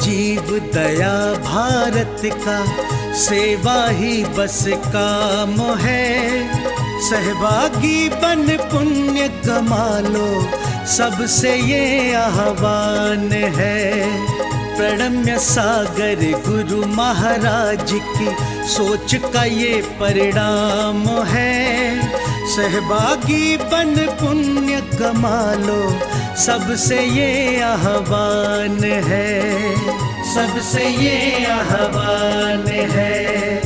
जीव दया भारत का, सेवा ही बस काम है। सहभागी बन पुण्य कमा लो, सबसे ये आह्वान है। प्रणम्य सागर गुरु महाराज की सोच का ये परिणाम है। सहभागी बन पुण्य कमा लो, सबसे ये आह्वान है, सबसे ये आह्वान है।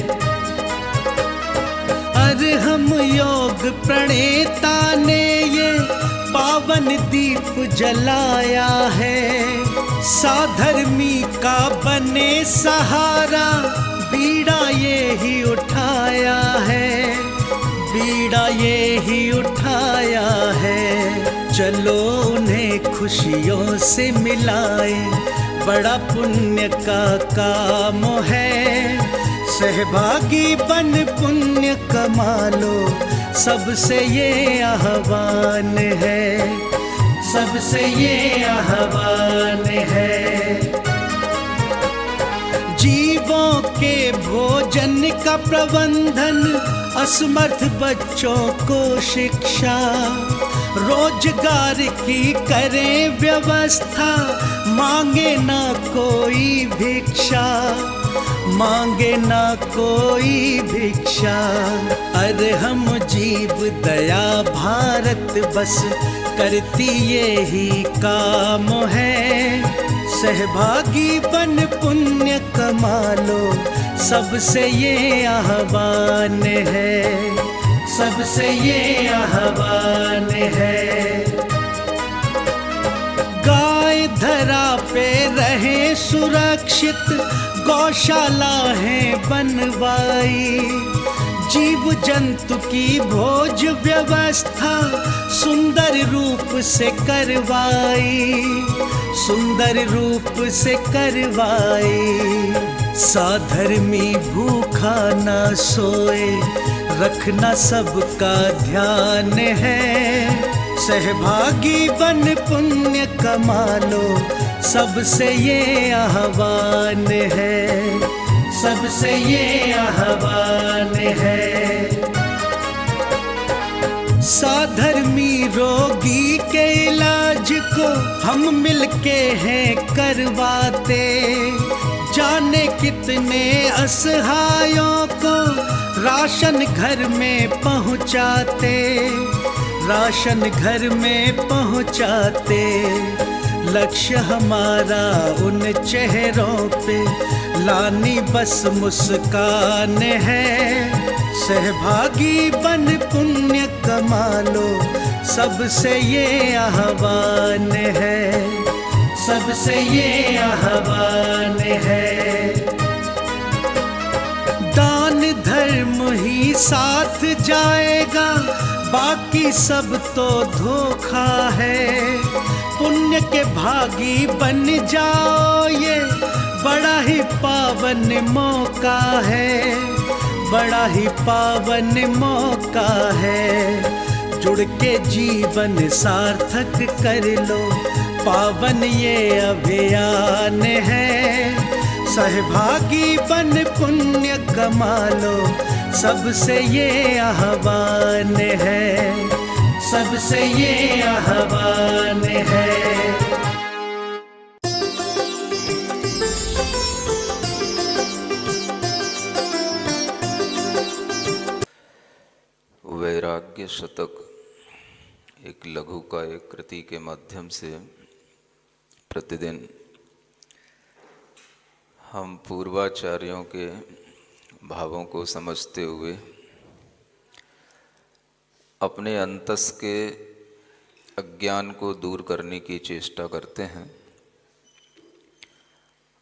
अरहम योग प्रणेता ने ये पावन दीप जलाया है। साधर्मी का बने सहारा, बीड़ा ये ही उठाया है, बीड़ा ये ही उठाया है। चलो उन्हें खुशियों से मिलाए, बड़ा पुण्य का काम है। सहभागी बन पुण्य कमा लो, सबसे ये आह्वान है, सबसे ये आह्वान है। जीवों के भोजन का प्रबंधन, असमर्थ बच्चों को शिक्षा, रोजगार की करें व्यवस्था। मांगे ना कोई भिक्षा, मांगे ना कोई भिक्षा। अरहम जीव दया भारत बस करती ये ही काम है। सहभागी बन पुण्य कमा लो, सबसे ये आह्वान है, सबसे ये आह्वान है। गाय धरा पे रहे सुरक्षित, गौशाला है बनवाई। जीव जंतु की भोज व्यवस्था सुंदर रूप से करवाई, सुंदर रूप से करवाई। साधर्मी भूखा ना सोए, रखना सबका ध्यान है। सहभागी बन पुण्य कमा लो, सबसे ये आह्वान है, सबसे ये आह्वान है। साधर्मी रोगी के इलाज को हम मिलके हैं करवाते। जाने कितने असहायों को राशन घर में पहुंचाते, राशन घर में पहुंचाते। लक्ष्य हमारा उन चेहरों पे लानी बस मुस्कान है। सहभागी बन पुण्य कमा लो, सबसे ये आह्वान है, सबसे ये आह्वान है। दान धर्म ही साथ जाएगा, बाकी सब तो धोखा है। पुण्य के भागी बन जाओ, ये बड़ा ही पावन मौका है, बड़ा ही पावन मौका है। जुड़ के जीवन सार्थक कर लो, पावन ये अभियान है। सहभागी बन पुण्य कमा लो, सबसे ये आह्वान है, सबसे ये आह्वान है। वैराग्य शतक एक लघु काव्य कृति के माध्यम से प्रतिदिन हम पूर्वाचार्यों के भावों को समझते हुए अपने अंतस के अज्ञान को दूर करने की चेष्टा करते हैं।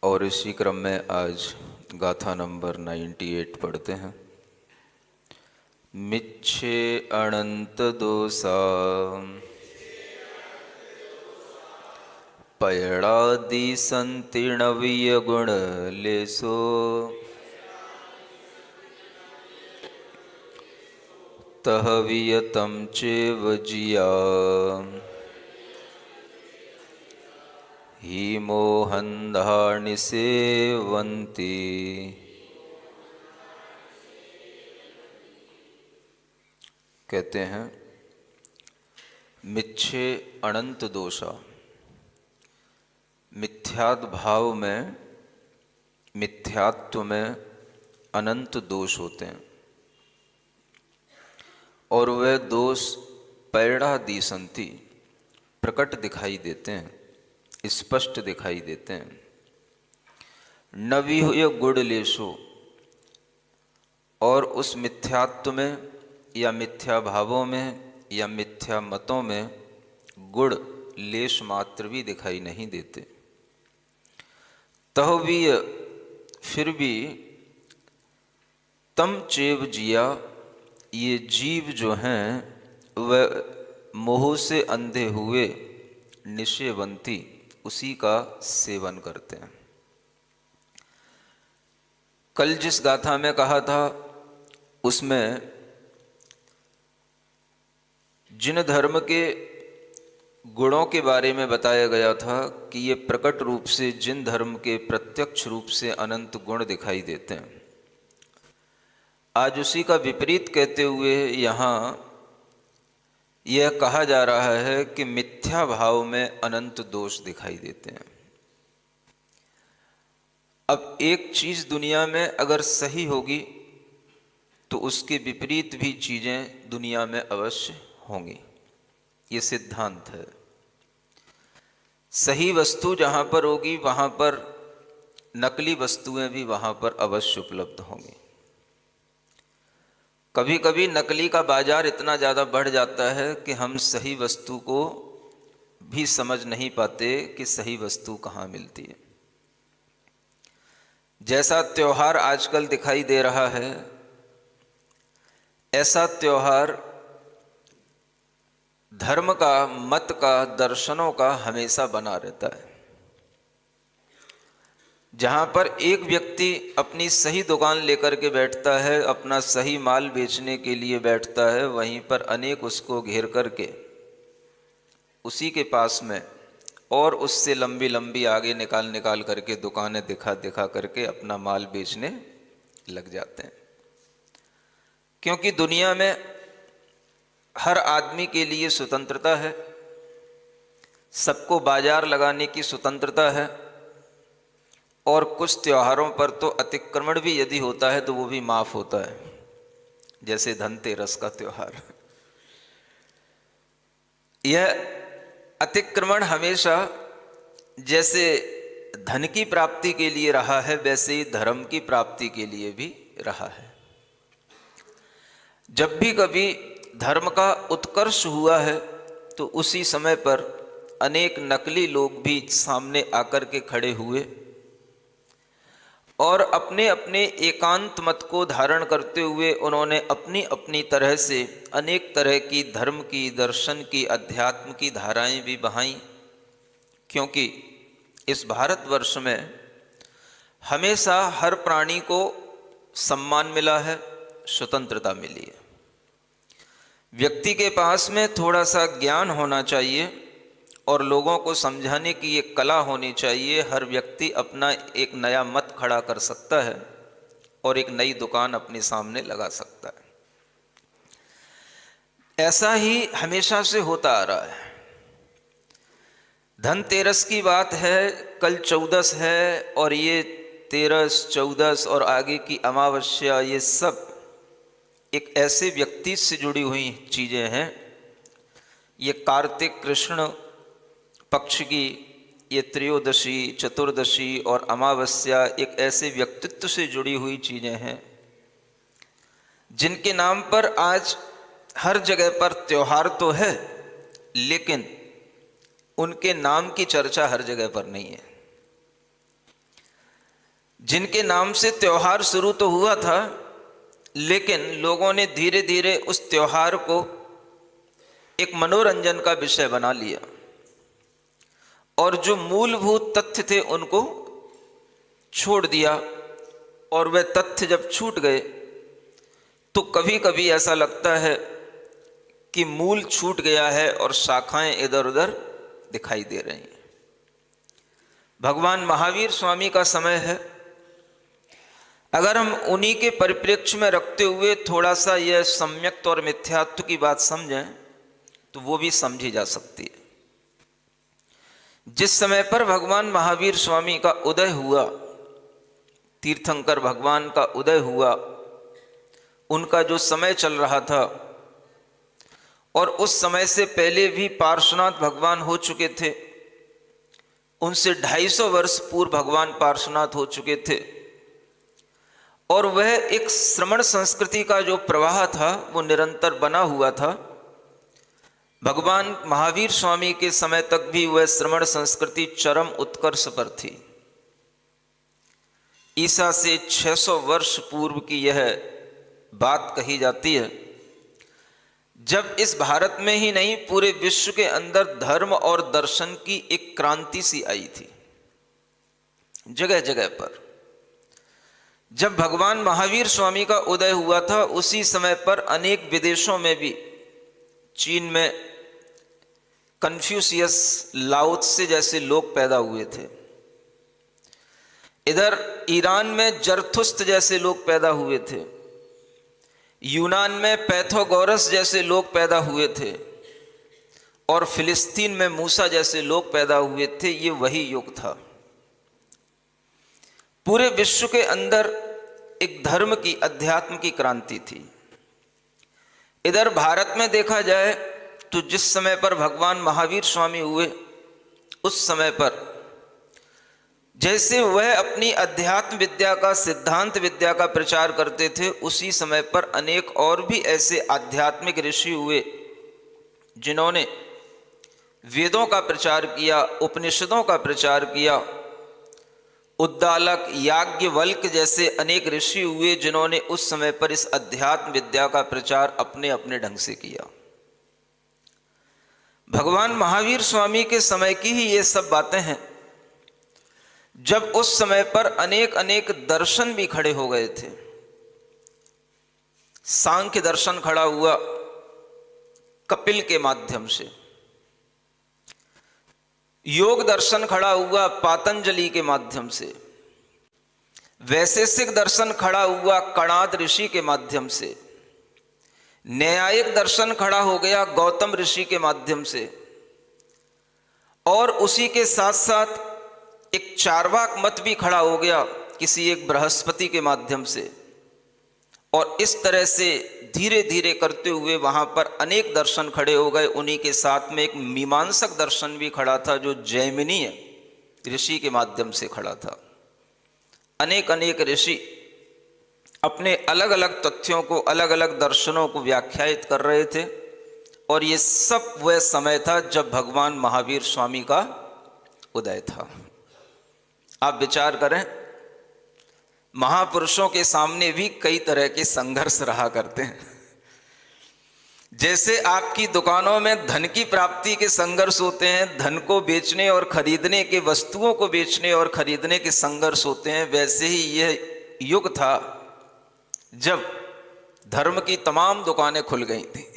और इसी क्रम में आज गाथा नंबर 98 पढ़ते हैं। मिच्छे अनंत दोषा पयणादि संतीर्णवीय गुण लेसो तह वियतम चेव जिया ही मोहन्धानि सेवन्ति। कहते हैं मिच्छे अनंत दोषा, मिथ्यात्व भाव में, मिथ्यात्व में अनंत दोष होते हैं और वह दोष पैड़ा दिसंति, प्रकट दिखाई देते हैं, स्पष्ट दिखाई देते हैं। न विहुय गुण लेशो, और उस मिथ्यात्व में या मिथ्या भावों में या मिथ्या मतों में गुण लेश मात्र भी दिखाई नहीं देते। तहवीय, फिर भी तम चेव जिया, ये जीव जो हैं वह मोह से अंधे हुए निश्चयवंती, उसी का सेवन करते हैं। कल जिस गाथा में कहा था उसमें जिन धर्म के गुणों के बारे में बताया गया था कि ये प्रकट रूप से जिन धर्म के प्रत्यक्ष रूप से अनंत गुण दिखाई देते हैं, आज उसी का विपरीत कहते हुए यहाँ यह कहा जा रहा है कि मिथ्या भाव में अनंत दोष दिखाई देते हैं। अब एक चीज दुनिया में अगर सही होगी तो उसके विपरीत भी चीजें दुनिया में अवश्य होंगी, ये सिद्धांत है। सही वस्तु जहां पर होगी वहां पर नकली वस्तुएं भी वहां पर अवश्य उपलब्ध होंगी। कभी कभी नकली का बाजार इतना ज़्यादा बढ़ जाता है कि हम सही वस्तु को भी समझ नहीं पाते कि सही वस्तु कहाँ मिलती है। जैसा त्योहार आजकल दिखाई दे रहा है, ऐसा त्योहार धर्म का, मत का, दर्शनों का हमेशा बना रहता है। जहाँ पर एक व्यक्ति अपनी सही दुकान लेकर के बैठता है, अपना सही माल बेचने के लिए बैठता है, वहीं पर अनेक उसको घेर करके उसी के पास में और उससे लंबी लंबी आगे निकाल करके दुकानें दिखा करके अपना माल बेचने लग जाते हैं। क्योंकि दुनिया में हर आदमी के लिए स्वतंत्रता है, सबको बाजार लगाने की स्वतंत्रता है, और कुछ त्योहारों पर तो अतिक्रमण भी यदि होता है तो वो भी माफ होता है, जैसे धनतेरस का त्योहार। यह अतिक्रमण हमेशा जैसे धन की प्राप्ति के लिए रहा है, वैसे ही धर्म की प्राप्ति के लिए भी रहा है। जब भी कभी धर्म का उत्कर्ष हुआ है तो उसी समय पर अनेक नकली लोग भी सामने आकर के खड़े हुए और अपने अपने एकांत मत को धारण करते हुए उन्होंने अपनी अपनी तरह से अनेक तरह की धर्म की, दर्शन की, अध्यात्म की धाराएं भी बहाईं। क्योंकि इस भारतवर्ष में हमेशा हर प्राणी को सम्मान मिला है, स्वतंत्रता मिली है। व्यक्ति के पास में थोड़ा सा ज्ञान होना चाहिए और लोगों को समझाने की एक कला होनी चाहिए। हर व्यक्ति अपना एक नया मत खड़ा कर सकता है और एक नई दुकान अपने सामने लगा सकता है। ऐसा ही हमेशा से होता आ रहा है। धनतेरस की बात है, कल 14 है और ये 13, 14 और आगे की अमावस्या, ये सब एक ऐसे व्यक्ति से जुड़ी हुई चीज़ें हैं। ये कार्तिक कृष्ण पक्ष की ये त्रयोदशी, चतुर्दशी और अमावस्या एक ऐसे व्यक्तित्व से जुड़ी हुई चीज़ें हैं जिनके नाम पर आज हर जगह पर त्योहार तो है, लेकिन उनके नाम की चर्चा हर जगह पर नहीं है। जिनके नाम से त्योहार शुरू तो हुआ था, लेकिन लोगों ने धीरे धीरे उस त्योहार को एक मनोरंजन का विषय बना लिया और जो मूलभूत तथ्य थे उनको छोड़ दिया। और वह तथ्य जब छूट गए तो कभी कभी ऐसा लगता है कि मूल छूट गया है और शाखाएं इधर उधर दिखाई दे रही हैं। भगवान महावीर स्वामी का समय है। अगर हम उन्हीं के परिप्रेक्ष्य में रखते हुए थोड़ा सा यह सम्यक्त और मिथ्यात्व की बात समझें तो वो भी समझी जा सकती है। जिस समय पर भगवान महावीर स्वामी का उदय हुआ, तीर्थंकर भगवान का उदय हुआ, उनका जो समय चल रहा था, और उस समय से पहले भी पार्श्वनाथ भगवान हो चुके थे, उनसे 250 वर्ष पूर्व भगवान पार्श्वनाथ हो चुके थे, और वह एक श्रमण संस्कृति का जो प्रवाह था वो निरंतर बना हुआ था। भगवान महावीर स्वामी के समय तक भी वह श्रमण संस्कृति चरम उत्कर्ष पर थी। ईसा से 600 वर्ष पूर्व की यह बात कही जाती है, जब इस भारत में ही नहीं पूरे विश्व के अंदर धर्म और दर्शन की एक क्रांति सी आई थी। जगह जगह पर जब भगवान महावीर स्वामी का उदय हुआ था, उसी समय पर अनेक विदेशों में भी, चीन में कन्फ्यूशियस, लाओ त्से जैसे लोग पैदा हुए थे, इधर ईरान में जरथुस्त जैसे लोग पैदा हुए थे, यूनान में पैथागोरस जैसे लोग पैदा हुए थे, और फिलिस्तीन में मूसा जैसे लोग पैदा हुए थे। ये वही युग था। पूरे विश्व के अंदर एक धर्म की, अध्यात्म की क्रांति थी। इधर भारत में देखा जाए तो जिस समय पर भगवान महावीर स्वामी हुए, उस समय पर जैसे वह अपनी अध्यात्म विद्या का, सिद्धांत विद्या का प्रचार करते थे, उसी समय पर अनेक और भी ऐसे आध्यात्मिक ऋषि हुए जिन्होंने वेदों का प्रचार किया, उपनिषदों का प्रचार किया। उद्दालक, याज्ञवल्क्य जैसे अनेक ऋषि हुए जिन्होंने उस समय पर इस अध्यात्म विद्या का प्रचार अपने अपने ढंग से किया। भगवान महावीर स्वामी के समय की ही ये सब बातें हैं, जब उस समय पर अनेक अनेक दर्शन भी खड़े हो गए थे। सांख्य दर्शन खड़ा हुआ कपिल के माध्यम से, योग दर्शन खड़ा हुआ पातंजलि के माध्यम से, वैशेषिक दर्शन खड़ा हुआ कणाद ऋषि के माध्यम से, न्यायिक दर्शन खड़ा हो गया गौतम ऋषि के माध्यम से, और उसी के साथ साथ एक चार्वाक मत भी खड़ा हो गया किसी एक बृहस्पति के माध्यम से। और इस तरह से धीरे धीरे करते हुए वहां पर अनेक दर्शन खड़े हो गए। उन्हीं के साथ में एक मीमांसक दर्शन भी खड़ा था जो जैमिनीय ऋषि के माध्यम से खड़ा था। अनेक अनेक ऋषि अपने अलग अलग तथ्यों को, अलग अलग दर्शनों को व्याख्यायित कर रहे थे, और ये सब वह समय था जब भगवान महावीर स्वामी का उदय था। आप विचार करें, महापुरुषों के सामने भी कई तरह के संघर्ष रहा करते हैं। जैसे आपकी दुकानों में धन की प्राप्ति के संघर्ष होते हैं, धन को बेचने और खरीदने के, वस्तुओं को बेचने और खरीदने के संघर्ष होते हैं, वैसे ही यह युग था जब धर्म की तमाम दुकानें खुल गई थी।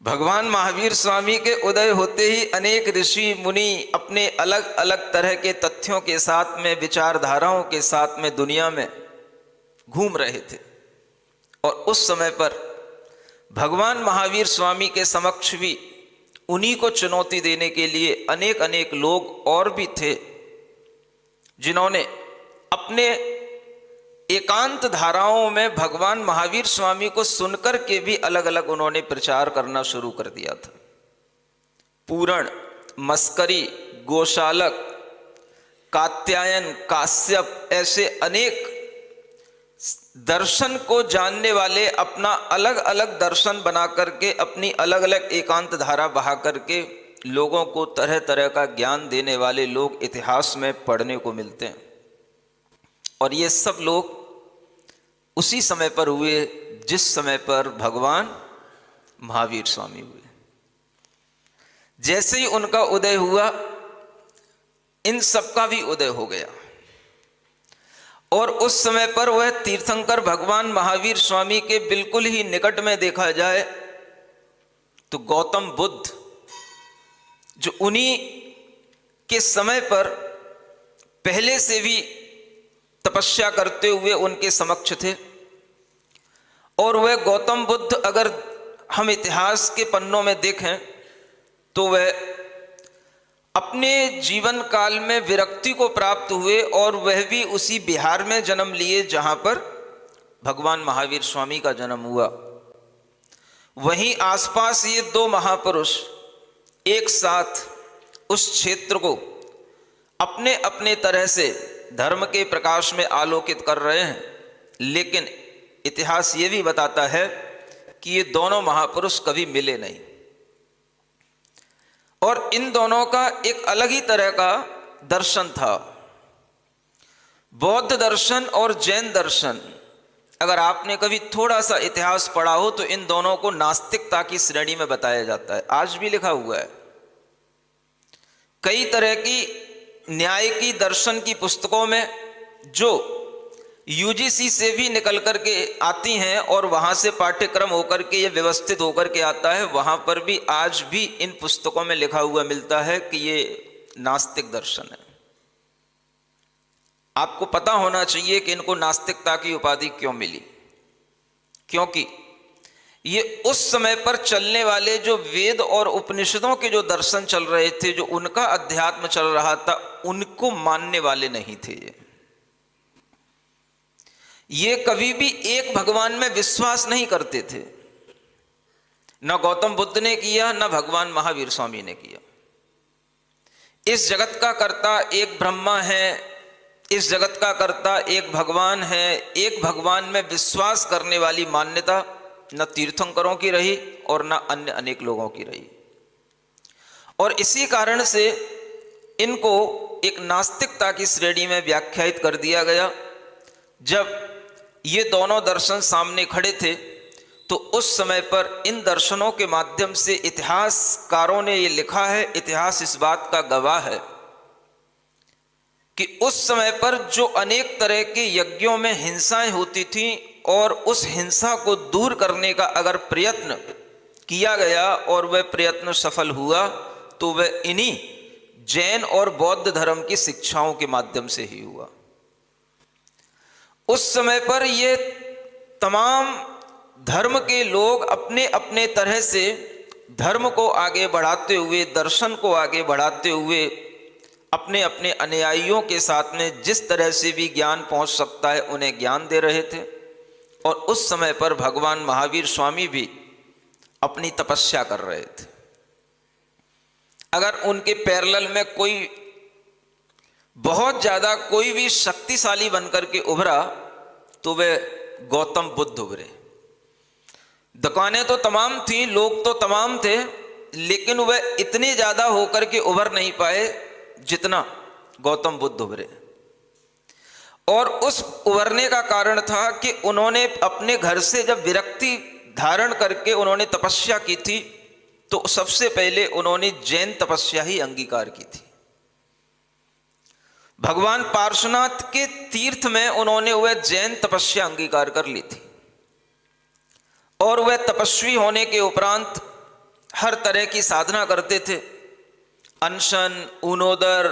भगवान महावीर स्वामी के उदय होते ही अनेक ऋषि मुनि अपने अलग अलग तरह के तथ्यों के साथ में, विचारधाराओं के साथ में दुनिया में घूम रहे थे। और उस समय पर भगवान महावीर स्वामी के समक्ष भी उन्हीं को चुनौती देने के लिए अनेक अनेक लोग और भी थे, जिन्होंने अपने एकांत धाराओं में भगवान महावीर स्वामी को सुनकर के भी अलग अलग उन्होंने प्रचार करना शुरू कर दिया था। पूरण, मस्करी, गोशालक, कात्यायन, काश्यप, ऐसे अनेक दर्शन को जानने वाले अपना अलग अलग दर्शन बना करके, अपनी अलग अलग एकांत धारा बहा करके लोगों को तरह तरह का ज्ञान देने वाले लोग इतिहास में पढ़ने को मिलते हैं। और ये सब लोग उसी समय पर हुए जिस समय पर भगवान महावीर स्वामी हुए। जैसे ही उनका उदय हुआ, इन सबका भी उदय हो गया। और उस समय पर वह तीर्थंकर भगवान महावीर स्वामी के बिल्कुल ही निकट में देखा जाए तो गौतम बुद्ध, जो उन्हीं के समय पर पहले से भी तपस्या करते हुए उनके समक्ष थे। और वह गौतम बुद्ध अगर हम इतिहास के पन्नों में देखें तो वह अपने जीवन काल में विरक्ति को प्राप्त हुए और वह भी उसी बिहार में जन्म लिए जहां पर भगवान महावीर स्वामी का जन्म हुआ। वहीं आसपास ये दो महापुरुष एक साथ उस क्षेत्र को अपने अपने तरह से धर्म के प्रकाश में आलोकित कर रहे हैं, लेकिन इतिहास ये भी बताता है कि ये दोनों महापुरुष कभी मिले नहीं। और इन दोनों का एक अलग ही तरह का दर्शन था। बौद्ध दर्शन और जैन दर्शन, अगर आपने कभी थोड़ा सा इतिहास पढ़ा हो तो इन दोनों को नास्तिकता की श्रेणी में बताया जाता है। आज भी लिखा हुआ है। कई तरह की न्याय की दर्शन की पुस्तकों में जो यूजीसी से भी निकल करके आती हैं और वहाँ से पाठ्यक्रम होकर के ये व्यवस्थित होकर के आता है, वहाँ पर भी आज भी इन पुस्तकों में लिखा हुआ मिलता है कि ये नास्तिक दर्शन है। आपको पता होना चाहिए कि इनको नास्तिकता की उपाधि क्यों मिली, क्योंकि ये उस समय पर चलने वाले जो वेद और उपनिषदों के जो दर्शन चल रहे थे, जो उनका अध्यात्म चल रहा था, उनको मानने वाले नहीं थे। ये कभी भी एक भगवान में विश्वास नहीं करते थे। न गौतम बुद्ध ने किया, न भगवान महावीर स्वामी ने किया। इस जगत का कर्ता एक ब्रह्मा है, इस जगत का कर्ता एक भगवान है। एक भगवान में विश्वास करने वाली मान्यता न तीर्थंकरों की रही और न अन्य अनेक लोगों की रही। और इसी कारण से इनको एक नास्तिकता की श्रेणी में व्याख्यायित कर दिया गया। जब ये दोनों दर्शन सामने खड़े थे तो उस समय पर इन दर्शनों के माध्यम से इतिहासकारों ने ये लिखा है, इतिहास इस बात का गवाह है कि उस समय पर जो अनेक तरह के यज्ञों में हिंसाएं होती थीं और उस हिंसा को दूर करने का अगर प्रयत्न किया गया और वह प्रयत्न सफल हुआ तो वह इन्हीं जैन और बौद्ध धर्म की शिक्षाओं के माध्यम से ही हुआ। उस समय पर ये तमाम धर्म के लोग अपने अपने तरह से धर्म को आगे बढ़ाते हुए, दर्शन को आगे बढ़ाते हुए अपने अपने अनुयायियों के साथ में जिस तरह से भी ज्ञान पहुंच सकता है उन्हें ज्ञान दे रहे थे। और उस समय पर भगवान महावीर स्वामी भी अपनी तपस्या कर रहे थे। अगर उनके पैरेलल में कोई बहुत ज्यादा कोई भी शक्तिशाली बनकर के उभरा तो वे गौतम बुद्ध उभरे। दुकानें तो तमाम थीं, लोग तो तमाम थे, लेकिन वह इतने ज्यादा होकर के उभर नहीं पाए जितना गौतम बुद्ध उभरे। और उस उभरने का कारण था कि उन्होंने अपने घर से जब विरक्ति धारण करके उन्होंने तपस्या की थी तो सबसे पहले उन्होंने जैन तपस्या ही अंगीकार की थी। भगवान पार्श्वनाथ के तीर्थ में उन्होंने वह जैन तपस्या अंगीकार कर ली थी। और वह तपस्वी होने के उपरांत हर तरह की साधना करते थे। अनशन, ऊनोदर,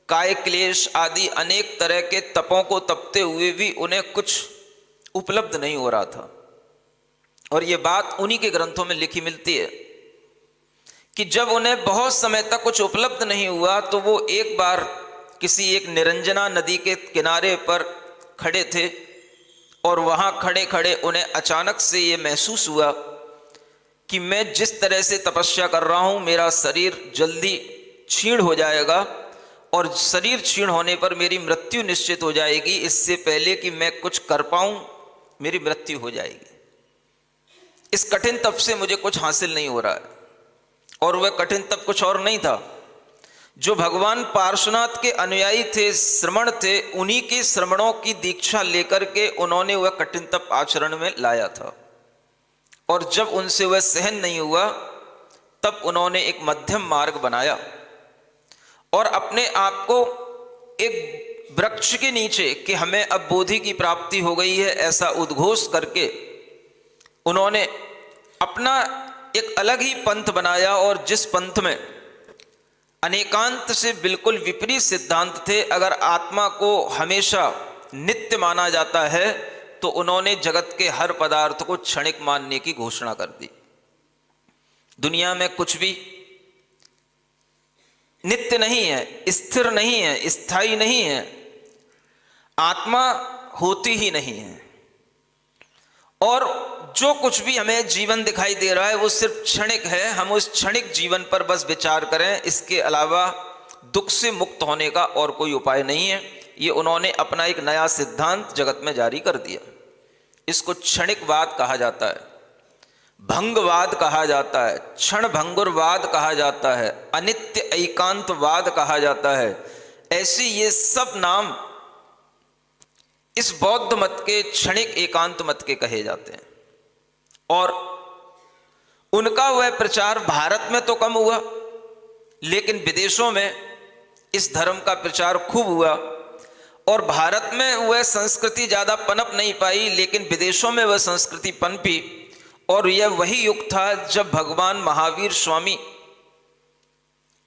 काय क्लेश आदि अनेक तरह के तपों को तपते हुए भी उन्हें कुछ उपलब्ध नहीं हो रहा था। और यह बात उन्हीं के ग्रंथों में लिखी मिलती है कि जब उन्हें बहुत समय तक कुछ उपलब्ध नहीं हुआ तो वो एक बार किसी एक निरंजना नदी के किनारे पर खड़े थे और वहां खड़े खड़े उन्हें अचानक से ये महसूस हुआ कि मैं जिस तरह से तपस्या कर रहा हूं मेरा शरीर जल्दी क्षीण हो जाएगा और शरीर क्षीण होने पर मेरी मृत्यु निश्चित हो जाएगी। इससे पहले कि मैं कुछ कर पाऊं मेरी मृत्यु हो जाएगी। इस कठिन तप से मुझे कुछ हासिल नहीं हो रहा है। और वह कठिन तप कुछ और नहीं था, जो भगवान पार्श्वनाथ के अनुयायी थे, श्रमण थे, उन्हीं के श्रमणों की दीक्षा लेकर के उन्होंने वह कठिन तप आचरण में लाया था। और जब उनसे वह सहन नहीं हुआ तब उन्होंने एक मध्यम मार्ग बनाया और अपने आप को एक वृक्ष के नीचे कि हमें अब बोधि की प्राप्ति हो गई है ऐसा उद्घोष करके उन्होंने अपना एक अलग ही पंथ बनाया। और जिस पंथ में अनेकांत से बिल्कुल विपरीत सिद्धांत थे। अगर आत्मा को हमेशा नित्य माना जाता है तो उन्होंने जगत के हर पदार्थ को क्षणिक मानने की घोषणा कर दी। दुनिया में कुछ भी नित्य नहीं है, स्थिर नहीं है, स्थायी नहीं है, आत्मा होती ही नहीं है। और जो कुछ भी हमें जीवन दिखाई दे रहा है वो सिर्फ क्षणिक है। हम उस क्षणिक जीवन पर बस विचार करें, इसके अलावा दुख से मुक्त होने का और कोई उपाय नहीं है। ये उन्होंने अपना एक नया सिद्धांत जगत में जारी कर दिया। इसको क्षणिकवाद कहा जाता है, भंगवाद कहा जाता है, क्षण भंगुरवाद कहा जाता है, अनित्य एकांतवाद कहा जाता है। ऐसे ये सब नाम इस बौद्ध मत के क्षणिक एकांत मत के कहे जाते हैं। और उनका वह प्रचार भारत में तो कम हुआ, लेकिन विदेशों में इस धर्म का प्रचार खूब हुआ। और भारत में वह संस्कृति ज़्यादा पनप नहीं पाई, लेकिन विदेशों में वह संस्कृति पनपी। और यह वही युग था जब भगवान महावीर स्वामी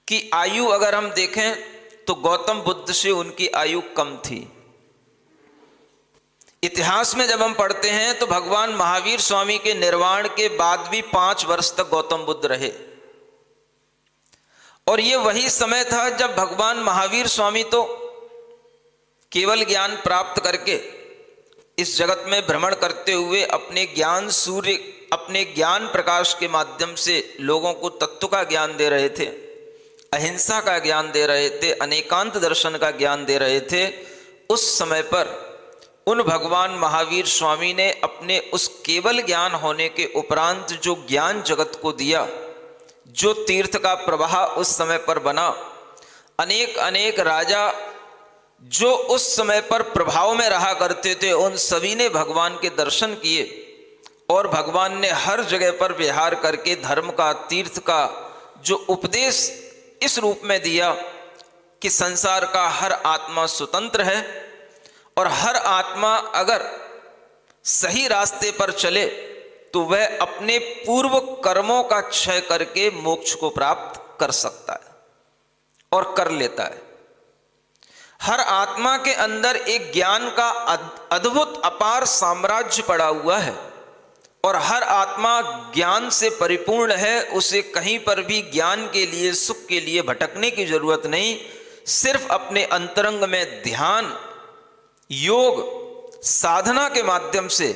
की आयु अगर हम देखें तो गौतम बुद्ध से उनकी आयु कम थी। इतिहास में जब हम पढ़ते हैं तो भगवान महावीर स्वामी के निर्वाण के बाद भी 5 वर्ष तक गौतम बुद्ध रहे। और यह वही समय था जब भगवान महावीर स्वामी तो केवल ज्ञान प्राप्त करके इस जगत में भ्रमण करते हुए अपने ज्ञान प्रकाश के माध्यम से लोगों को तत्व का ज्ञान दे रहे थे, अहिंसा का ज्ञान दे रहे थे, अनेकांत दर्शन का ज्ञान दे रहे थे। उस समय पर उन भगवान महावीर स्वामी ने अपने उस केवल ज्ञान होने के उपरांत जो ज्ञान जगत को दिया, जो तीर्थ का प्रवाह उस समय पर बना, अनेक अनेक राजा जो उस समय पर प्रभाव में रहा करते थे उन सभी ने भगवान के दर्शन किए। और भगवान ने हर जगह पर विहार करके धर्म का, तीर्थ का जो उपदेश इस रूप में दिया कि संसार का हर आत्मा स्वतंत्र है और हर आत्मा अगर सही रास्ते पर चले तो वह अपने पूर्व कर्मों का क्षय करके मोक्ष को प्राप्त कर सकता है और कर लेता है। हर आत्मा के अंदर एक ज्ञान का अद्भुत अपार साम्राज्य पड़ा हुआ है और हर आत्मा ज्ञान से परिपूर्ण है। उसे कहीं पर भी ज्ञान के लिए, सुख के लिए भटकने की जरूरत नहीं। सिर्फ अपने अंतरंग में ध्यान, योग, साधना के माध्यम से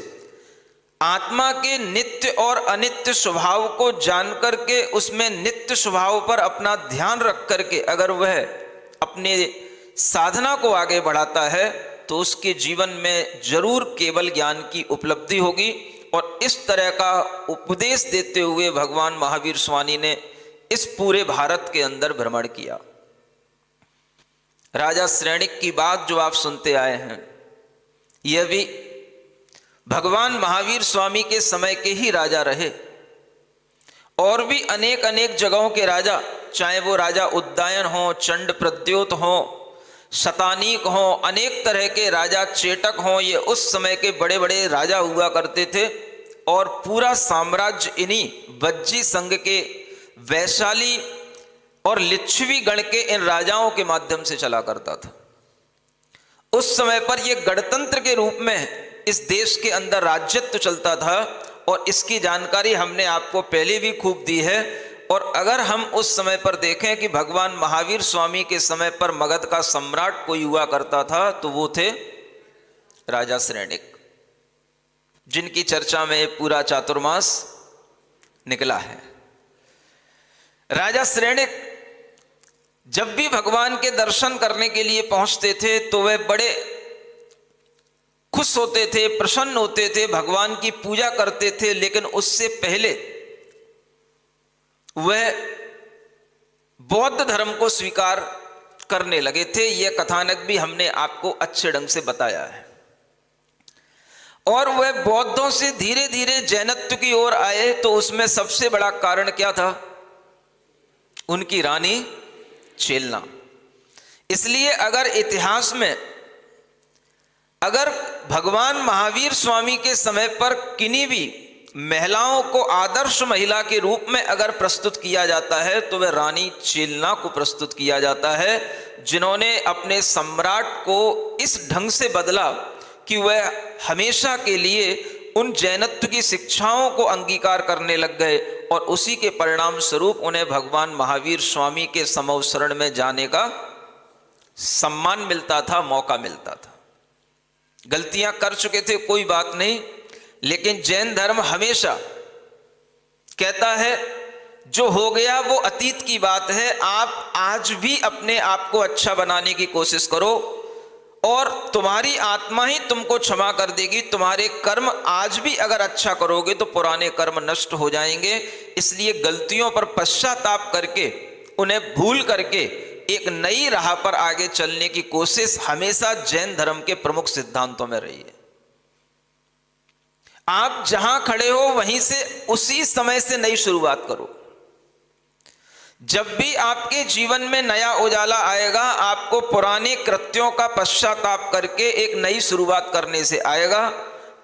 आत्मा के नित्य और अनित्य स्वभाव को जान करके उसमें नित्य स्वभाव पर अपना ध्यान रख करके अगर वह अपने साधना को आगे बढ़ाता है तो उसके जीवन में जरूर केवल ज्ञान की उपलब्धि होगी। और इस तरह का उपदेश देते हुए भगवान महावीर स्वामी ने इस पूरे भारत के अंदर भ्रमण किया। राजा श्रेणिक की बात जो आप सुनते आए हैं, यह भी भगवान महावीर स्वामी के समय के ही राजा रहे। और भी अनेक अनेक जगहों के राजा, चाहे वो राजा उद्दायन हो, चंड प्रद्योत हो, शतानीक हो, अनेक तरह के राजा चेटक हो, ये उस समय के बड़े बड़े राजा हुआ करते थे। और पूरा साम्राज्य इन्हीं वज्जी संघ के, वैशाली और लिच्छवी गण के इन राजाओं के माध्यम से चला करता था। उस समय पर यह गणतंत्र के रूप में इस देश के अंदर राज्यत्व चलता था और इसकी जानकारी हमने आपको पहले भी खूब दी है। और अगर हम उस समय पर देखें कि भगवान महावीर स्वामी के समय पर मगध का सम्राट कोई हुआ करता था तो वो थे राजा श्रेणिक, जिनकी चर्चा में पूरा चातुर्मास निकला है। राजा श्रेणिक जब भी भगवान के दर्शन करने के लिए पहुंचते थे तो वह बड़े खुश होते थे, प्रसन्न होते थे, भगवान की पूजा करते थे। लेकिन उससे पहले वह बौद्ध धर्म को स्वीकार करने लगे थे। यह कथानक भी हमने आपको अच्छे ढंग से बताया है। और वह बौद्धों से धीरे धीरे जैनत्व की ओर आए तो उसमें सबसे बड़ा कारण क्या था? उनकी रानी चेलना। इसलिए अगर इतिहास में अगर भगवान महावीर स्वामी के समय पर किन्हीं भी महिलाओं को आदर्श महिला के रूप में अगर प्रस्तुत किया जाता है तो वह रानी चेलना को प्रस्तुत किया जाता है, जिन्होंने अपने सम्राट को इस ढंग से बदला कि वह हमेशा के लिए उन जैनत्व की शिक्षाओं को अंगीकार करने लग गए और उसी के परिणाम स्वरूप उन्हें भगवान महावीर स्वामी के समूह शरण में जाने का सम्मान मिलता था, मौका मिलता था। गलतियां कर चुके थे, कोई बात नहीं, लेकिन जैन धर्म हमेशा कहता है जो हो गया वो अतीत की बात है, आप आज भी अपने आप को अच्छा बनाने की कोशिश करो और तुम्हारी आत्मा ही तुमको क्षमा कर देगी। तुम्हारे कर्म आज भी अगर अच्छा करोगे तो पुराने कर्म नष्ट हो जाएंगे। इसलिए गलतियों पर पश्चाताप करके, उन्हें भूल करके एक नई राह पर आगे चलने की कोशिश हमेशा जैन धर्म के प्रमुख सिद्धांतों में रही है। आप जहां खड़े हो वहीं से उसी समय से नई शुरुआत करो। जब भी आपके जीवन में नया उजाला आएगा, आपको पुराने कृत्यों का पश्चाताप करके एक नई शुरुआत करने से आएगा।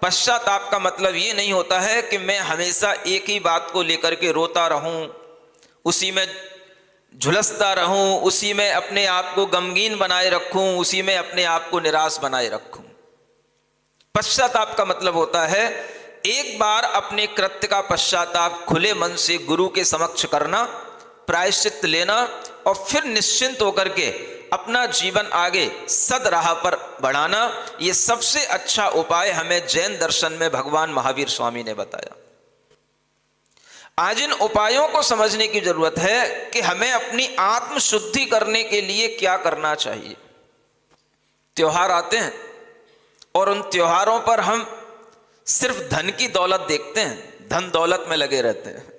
पश्चाताप का मतलब ये नहीं होता है कि मैं हमेशा एक ही बात को लेकर के रोता रहूं, उसी में झुलसता रहूं, उसी में अपने आप को गमगीन बनाए रखूं, उसी में अपने आप को निराश बनाए रखूं। पश्चाताप का मतलब होता है एक बार अपने कृत्य का पश्चाताप खुले मन से गुरु के समक्ष करना, प्रायश्चित लेना और फिर निश्चिंत होकर के अपना जीवन आगे सद राह पर बढ़ाना। यह सबसे अच्छा उपाय हमें जैन दर्शन में भगवान महावीर स्वामी ने बताया। आज इन उपायों को समझने की जरूरत है कि हमें अपनी आत्म शुद्धि करने के लिए क्या करना चाहिए। त्योहार आते हैं और उन त्योहारों पर हम सिर्फ धन की दौलत देखते हैं, धन दौलत में लगे रहते हैं।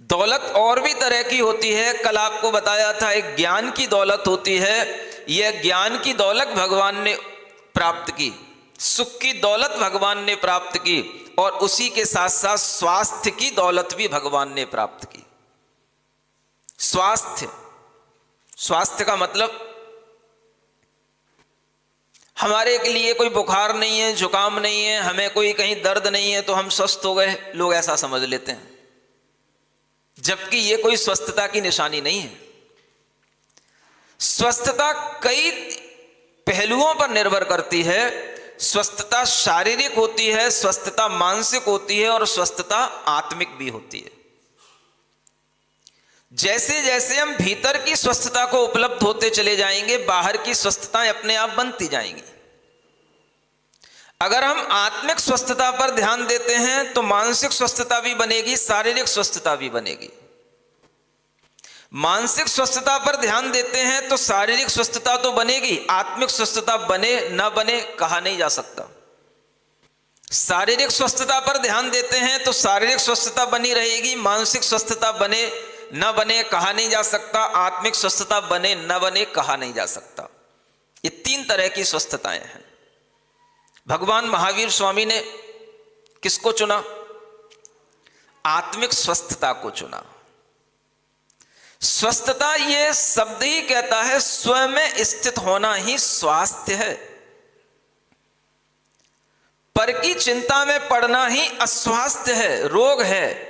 दौलत और भी तरह की होती है। कल आपको बताया था एक ज्ञान की दौलत होती है। यह ज्ञान की दौलत भगवान ने प्राप्त की, सुख की दौलत भगवान ने प्राप्त की और उसी के साथ साथ स्वास्थ्य की दौलत भी भगवान ने प्राप्त की। स्वास्थ्य का मतलब हमारे के लिए कोई बुखार नहीं है, जुकाम नहीं है, हमें कोई कहीं दर्द नहीं है तो हम स्वस्थ हो गए, लोग ऐसा समझ लेते हैं, जबकि ये कोई स्वस्थता की निशानी नहीं है। स्वस्थता कई पहलुओं पर निर्भर करती है। स्वस्थता शारीरिक होती है, स्वस्थता मानसिक होती है और स्वस्थता आत्मिक भी होती है। जैसे जैसे हम भीतर की स्वस्थता को उपलब्ध होते चले जाएंगे, बाहर की स्वस्थताएं अपने आप बनती जाएंगी। अगर हम आत्मिक स्वस्थता पर ध्यान देते हैं तो मानसिक स्वस्थता भी बनेगी, शारीरिक स्वस्थता भी बनेगी। मानसिक स्वस्थता पर ध्यान देते हैं तो शारीरिक स्वस्थता तो बनेगी, आत्मिक स्वस्थता बने न बने कहा नहीं जा सकता। शारीरिक स्वस्थता पर ध्यान देते हैं तो शारीरिक स्वस्थता बनी रहेगी, मानसिक स्वस्थता बने न बने कहा नहीं जा सकता, आत्मिक स्वस्थता बने न बने कहा नहीं जा सकता। ये तीन तरह की स्वस्थताएं हैं। भगवान महावीर स्वामी ने किसको चुना? आत्मिक स्वस्थता को चुना। स्वस्थता ये शब्द ही कहता है स्वयं में स्थित होना ही स्वास्थ्य है। पर की चिंता में पड़ना ही अस्वास्थ्य है, रोग है।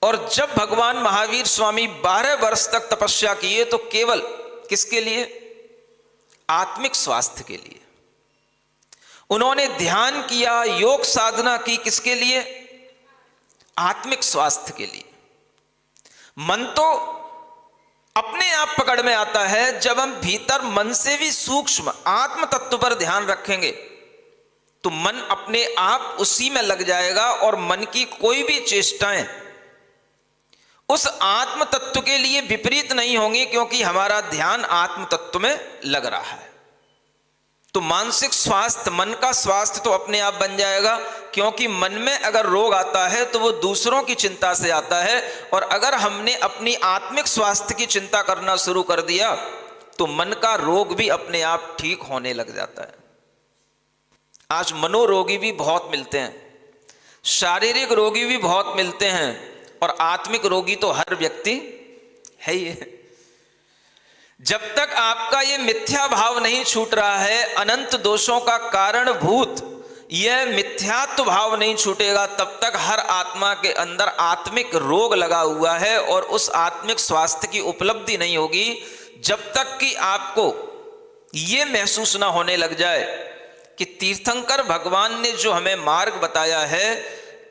और जब भगवान महावीर स्वामी 12 वर्ष तक तपस्या किए तो केवल किसके लिए? आत्मिक स्वास्थ्य के लिए। उन्होंने ध्यान किया, योग साधना की, किसके लिए? आत्मिक स्वास्थ्य के लिए। मन तो अपने आप पकड़ में आता है जब हम भीतर मन से भी सूक्ष्म आत्म तत्व पर ध्यान रखेंगे तो मन अपने आप उसी में लग जाएगा और मन की कोई भी चेष्टाएं उस आत्म तत्व के लिए विपरीत नहीं होंगी, क्योंकि हमारा ध्यान आत्म तत्व में लग रहा है। तो मानसिक स्वास्थ्य, मन का स्वास्थ्य तो अपने आप बन जाएगा, क्योंकि मन में अगर रोग आता है तो वो दूसरों की चिंता से आता है। और अगर हमने अपनी आत्मिक स्वास्थ्य की चिंता करना शुरू कर दिया तो मन का रोग भी अपने आप ठीक होने लग जाता है। आज मनोरोगी भी बहुत मिलते हैं, शारीरिक रोगी भी बहुत मिलते हैं और आत्मिक रोगी तो हर व्यक्ति है ही। जब तक आपका ये मिथ्या भाव नहीं छूट रहा है, अनंत दोषों का कारणभूत यह मिथ्यात्व भाव नहीं छूटेगा, तब तक हर आत्मा के अंदर आत्मिक रोग लगा हुआ है और उस आत्मिक स्वास्थ्य की उपलब्धि नहीं होगी जब तक कि आपको ये महसूस ना होने लग जाए कि तीर्थंकर भगवान ने जो हमें मार्ग बताया है,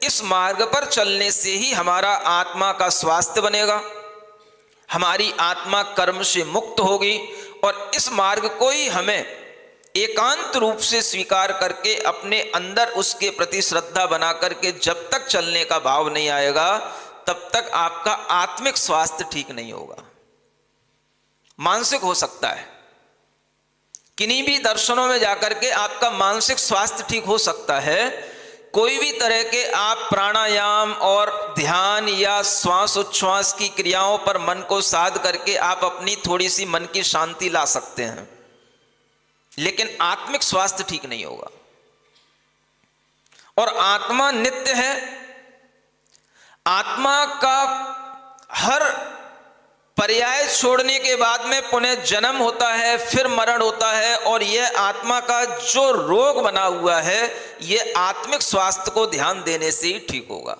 इस मार्ग पर चलने से ही हमारा आत्मा का स्वास्थ्य बनेगा, हमारी आत्मा कर्म से मुक्त होगी और इस मार्ग को ही हमें एकांत रूप से स्वीकार करके अपने अंदर उसके प्रति श्रद्धा बना करके जब तक चलने का भाव नहीं आएगा, तब तक आपका आत्मिक स्वास्थ्य ठीक नहीं होगा। मानसिक हो सकता है, किन्हीं भी दर्शनों में जाकर के आपका मानसिक स्वास्थ्य ठीक हो सकता है। कोई भी तरह के आप प्राणायाम और ध्यान या श्वास उच्छ्वास की क्रियाओं पर मन को साध करके आप अपनी थोड़ी सी मन की शांति ला सकते हैं, लेकिन आत्मिक स्वास्थ्य ठीक नहीं होगा। और आत्मा नित्य है, आत्मा का हर पर्याय छोड़ने के बाद में पुनः जन्म होता है, फिर मरण होता है, और यह आत्मा का जो रोग बना हुआ है यह आत्मिक स्वास्थ्य को ध्यान देने से ही ठीक होगा।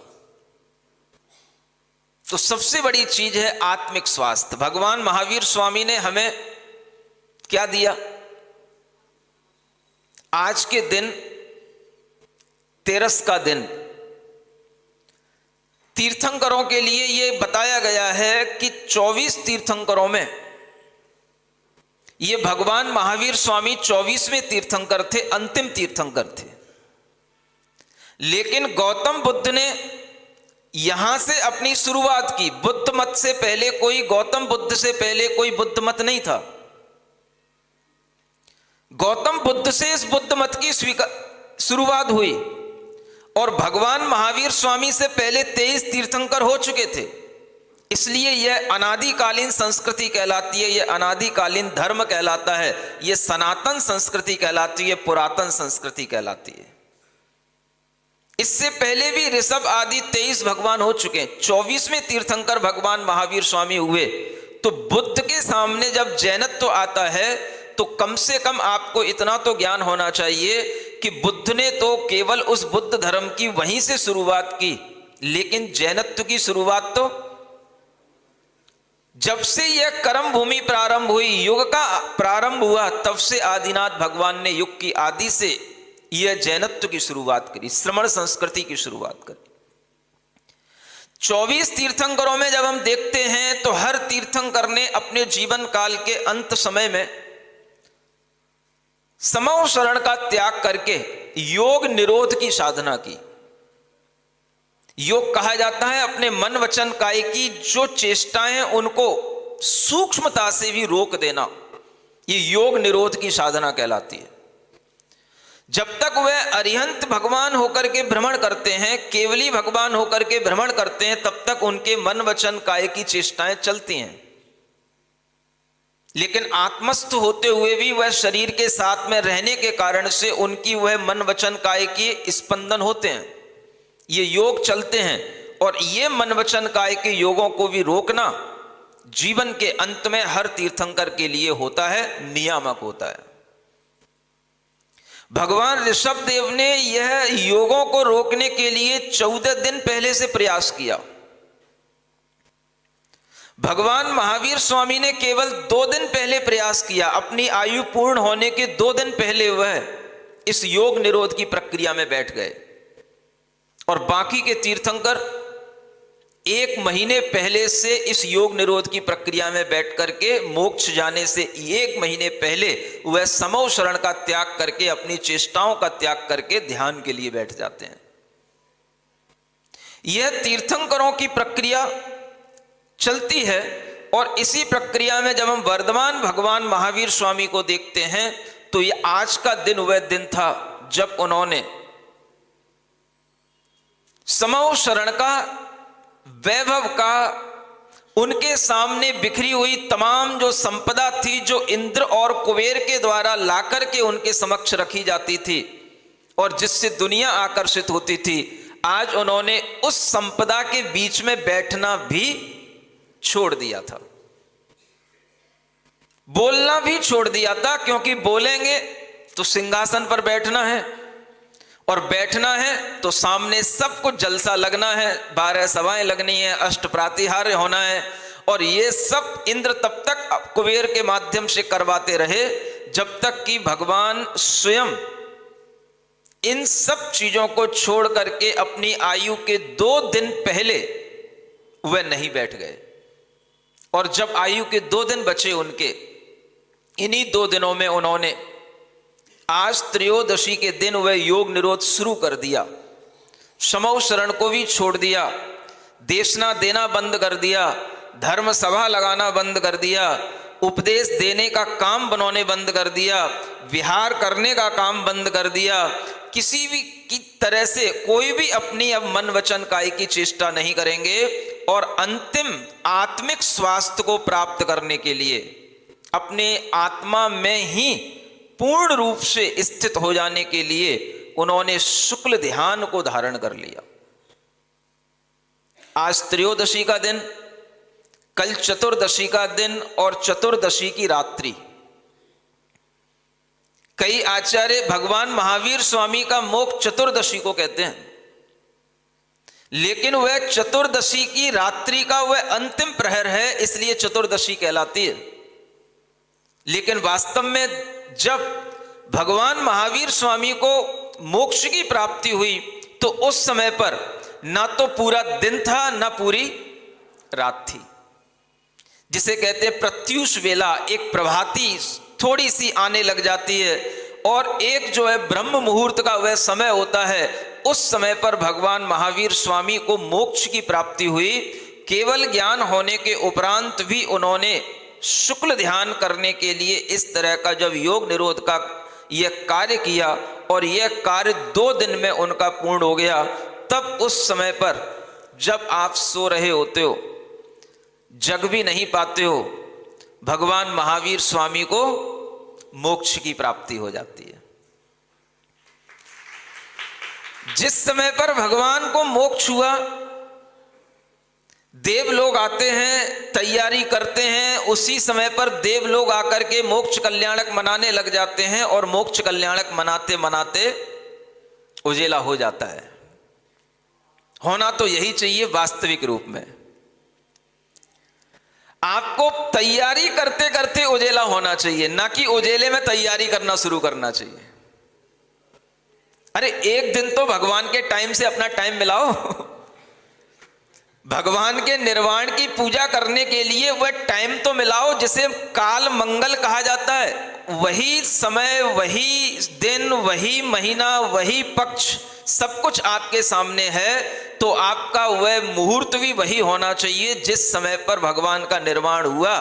तो सबसे बड़ी चीज है आत्मिक स्वास्थ्य। भगवान महावीर स्वामी ने हमें क्या दिया? आज के दिन तेरस का दिन तीर्थंकरों के लिए यह बताया गया है कि 24 तीर्थंकरों में ये भगवान महावीर स्वामी 24वें तीर्थंकर थे, अंतिम तीर्थंकर थे। लेकिन गौतम बुद्ध ने यहां से अपनी शुरुआत की। बुद्ध मत से पहले कोई, गौतम बुद्ध से पहले कोई बुद्ध मत नहीं था। गौतम बुद्ध से इस बुद्ध मत की शुरुआत हुई और भगवान महावीर स्वामी से पहले 23 तीर्थंकर हो चुके थे। इसलिए यह अनादिकालीन संस्कृति कहलाती है, यह अनादिकालीन धर्म कहलाता है, यह सनातन संस्कृति कहलाती है, पुरातन संस्कृति कहलाती है। इससे पहले भी ऋषभ आदि 23 भगवान हो चुके हैं। 24वें तीर्थंकर भगवान महावीर स्वामी हुए। तो बुद्ध के सामने जब जैनत्व आता है तो कम से कम आपको इतना तो ज्ञान होना चाहिए कि बुद्ध ने तो केवल उस बुद्ध धर्म की वहीं से शुरुआत की, लेकिन जैनत्व की शुरुआत तो जब से यह कर्म भूमि प्रारंभ हुई, युग का प्रारंभ हुआ, तब से आदिनाथ भगवान ने युग की आदि से यह जैनत्व की शुरुआत करी, श्रमण संस्कृति की शुरुआत करी। 24 तीर्थंकरों में जब हम देखते हैं तो हर तीर्थंकर ने अपने जीवन काल के अंत समय में समव शरण का त्याग करके योग निरोध की साधना की। योग कहा जाता है अपने मन वचन काय की जो चेष्टाएं उनको सूक्ष्मता से भी रोक देना, ये योग निरोध की साधना कहलाती है। जब तक वह अरिहंत भगवान होकर के भ्रमण करते हैं, केवली भगवान होकर के भ्रमण करते हैं, तब तक उनके मन वचन काय की चेष्टाएं चलती हैं। लेकिन आत्मस्थ होते हुए भी वह शरीर के साथ में रहने के कारण से उनकी वह मन वचन काय के स्पंदन होते हैं, ये योग चलते हैं। और ये मन वचन काय के योगों को भी रोकना जीवन के अंत में हर तीर्थंकर के लिए होता है, नियामक होता है। भगवान ऋषभ देव ने यह योगों को रोकने के लिए 14 दिन पहले से प्रयास किया। भगवान महावीर स्वामी ने केवल 2 दिन पहले प्रयास किया। अपनी आयु पूर्ण होने के 2 दिन पहले वह इस योग निरोध की प्रक्रिया में बैठ गए और बाकी के तीर्थंकर 1 महीने पहले से इस योग निरोध की प्रक्रिया में बैठ करके मोक्ष जाने से 1 महीने पहले वह समव शरण का त्याग करके, अपनी चेष्टाओं का त्याग करके ध्यान के लिए बैठ जाते हैं। यह तीर्थंकरों की प्रक्रिया चलती है। और इसी प्रक्रिया में जब हम वर्धमान भगवान महावीर स्वामी को देखते हैं तो यह आज का दिन वह दिन था जब उन्होंने समव शरण का, वैभव का, उनके सामने बिखरी हुई तमाम जो संपदा थी, जो इंद्र और कुबेर के द्वारा लाकर के उनके समक्ष रखी जाती थी और जिससे दुनिया आकर्षित होती थी, आज उन्होंने उस संपदा के बीच में बैठना भी छोड़ दिया था, बोलना भी छोड़ दिया था। क्योंकि बोलेंगे तो सिंहासन पर बैठना है और बैठना है तो सामने सब कुछ जलसा लगना है, 12 सभाएं लगनी है, अष्ट प्रातिहार्य होना है, और ये सब इंद्र तब तक कुबेर के माध्यम से करवाते रहे जब तक कि भगवान स्वयं इन सब चीजों को छोड़ करके अपनी आयु के 2 दिन पहले वह नहीं बैठ गए। और जब आयु के 2 दिन बचे उनके, इन्हीं 2 दिनों में उन्होंने आज त्रयोदशी के दिन वह योग निरोध शुरू कर दिया, समौ शरण को भी छोड़ दिया, देशना देना बंद कर दिया, धर्म सभा लगाना बंद कर दिया, उपदेश देने का काम बनौने बंद कर दिया, विहार करने का काम बंद कर दिया, किसी भी की तरह से कोई भी अपनी अब मन वचन काया की चेष्टा नहीं करेंगे, और अंतिम आत्मिक स्वास्थ्य को प्राप्त करने के लिए अपने आत्मा में ही पूर्ण रूप से स्थित हो जाने के लिए उन्होंने शुक्ल ध्यान को धारण कर लिया। आज त्रयोदशी का दिन, कल चतुर्दशी का दिन और चतुर्दशी की रात्रि। कई आचार्य भगवान महावीर स्वामी का मोक्ष चतुर्दशी को कहते हैं, लेकिन वह चतुर्दशी की रात्रि का वह अंतिम प्रहर है, इसलिए चतुर्दशी कहलाती है। लेकिन वास्तव में जब भगवान महावीर स्वामी को मोक्ष की प्राप्ति हुई तो उस समय पर ना तो पूरा दिन था ना पूरी रात थी, जिसे कहते हैं प्रत्यूष वेला, एक प्रभाती थोड़ी सी आने लग जाती है, और एक जो है ब्रह्म मुहूर्त का वह समय होता है, उस समय पर भगवान महावीर स्वामी को मोक्ष की प्राप्ति हुई। केवल ज्ञान होने के उपरांत भी उन्होंने शुक्ल ध्यान करने के लिए इस तरह का जब योग निरोध का यह कार्य किया, और यह कार्य 2 दिन में उनका पूर्ण हो गया, तब उस समय पर जब आप सो रहे होते हो, जग भी नहीं पाते हो, भगवान महावीर स्वामी को मोक्ष की प्राप्ति हो जाती है। जिस समय पर भगवान को मोक्ष हुआ, देव लोग आते हैं, तैयारी करते हैं, उसी समय पर देव लोग आकर के मोक्ष कल्याणक मनाने लग जाते हैं, और मोक्ष कल्याणक मनाते मनाते उजेला हो जाता है। होना तो यही चाहिए वास्तविक रूप में। आपको तैयारी करते करते उजेला होना चाहिए, ना कि उजेले में तैयारी करना शुरू करना चाहिए। अरे एक दिन तो भगवान के टाइम से अपना टाइम मिलाओ। भगवान के निर्वाण की पूजा करने के लिए वह टाइम तो मिलाओ जिसे काल मंगल कहा जाता है। वही समय, वही दिन, वही महीना, वही पक्ष, सब कुछ आपके सामने है, तो आपका वह मुहूर्त भी वही होना चाहिए जिस समय पर भगवान का निर्वाण हुआ।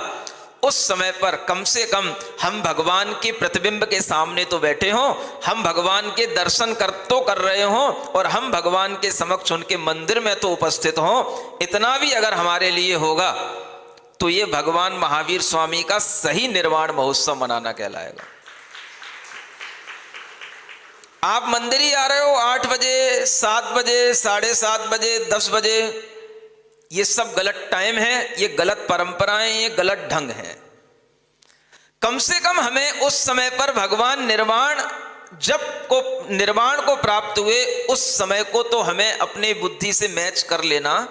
उस समय पर कम से कम हम भगवान के प्रतिबिंब के सामने तो बैठे हों, हम भगवान के दर्शन कर रहे हों, और हम भगवान के समक्ष उनके मंदिर में तो उपस्थित हों। इतना भी अगर हमारे लिए होगा तो ये भगवान महावीर स्वामी का सही निर्वाण महोत्सव मनाना कहलाएगा। आप मंदिर ही आ रहे हो 8 बजे, 7 बजे, 7:30 बजे, 10 बजे, ये सब गलत टाइम है, ये गलत परंपराएं, ये गलत ढंग है। कम से कम हमें उस समय पर भगवान निर्वाण को प्राप्त हुए उस समय को तो हमें अपने बुद्धि से मैच कर लेना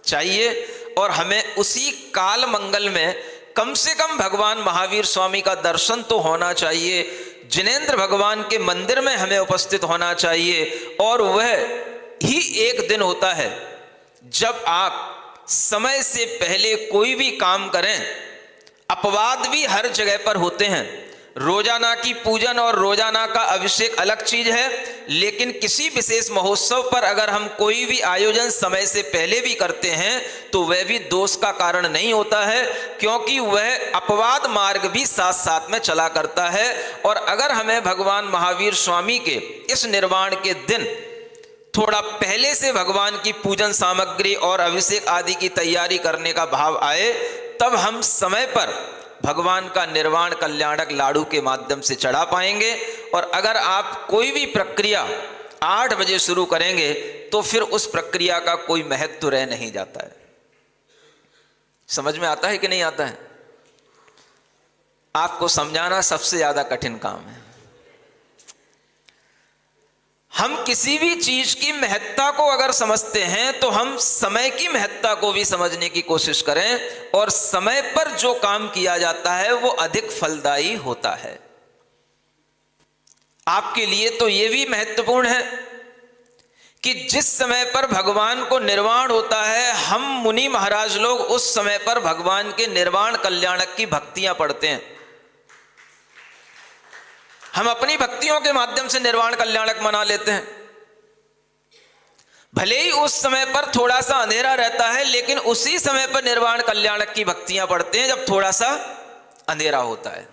चाहिए, और हमें उसी काल मंगल में कम से कम भगवान महावीर स्वामी का दर्शन तो होना चाहिए, जिनेंद्र भगवान के मंदिर में हमें उपस्थित होना चाहिए। और वह ही एक दिन होता है जब आप समय से पहले कोई भी काम करें। अपवाद भी हर जगह पर होते हैं, रोजाना की पूजन और रोजाना का अभिषेक अलग चीज है, लेकिन किसी विशेष महोत्सव पर अगर हम कोई भी आयोजन समय से पहले भी करते हैं तो वह भी दोष का कारण नहीं होता है, क्योंकि वह अपवाद मार्ग भी साथ साथ में चला करता है। और अगर हमें भगवान महावीर स्वामी के इस निर्वाण के दिन थोड़ा पहले से भगवान की पूजन सामग्री और अभिषेक आदि की तैयारी करने का भाव आए, तब हम समय पर भगवान का निर्वाण कल्याणक लाडू के माध्यम से चढ़ा पाएंगे। और अगर आप कोई भी प्रक्रिया 8 बजे शुरू करेंगे तो फिर उस प्रक्रिया का कोई महत्व रह नहीं जाता है। समझ में आता है कि नहीं आता है? आपको समझाना सबसे ज्यादा कठिन काम है। हम किसी भी चीज की महत्ता को अगर समझते हैं तो हम समय की महत्ता को भी समझने की कोशिश करें, और समय पर जो काम किया जाता है वो अधिक फलदायी होता है। आपके लिए तो ये भी महत्वपूर्ण है कि जिस समय पर भगवान को निर्वाण होता है, हम मुनि महाराज लोग उस समय पर भगवान के निर्वाण कल्याणक की भक्तियां पढ़ते हैं। हम अपनी भक्तियों के माध्यम से निर्वाण कल्याणक मना लेते हैं। भले ही उस समय पर थोड़ा सा अंधेरा रहता है, लेकिन उसी समय पर निर्वाण कल्याणक की भक्तियां पढ़ते हैं जब थोड़ा सा अंधेरा होता है।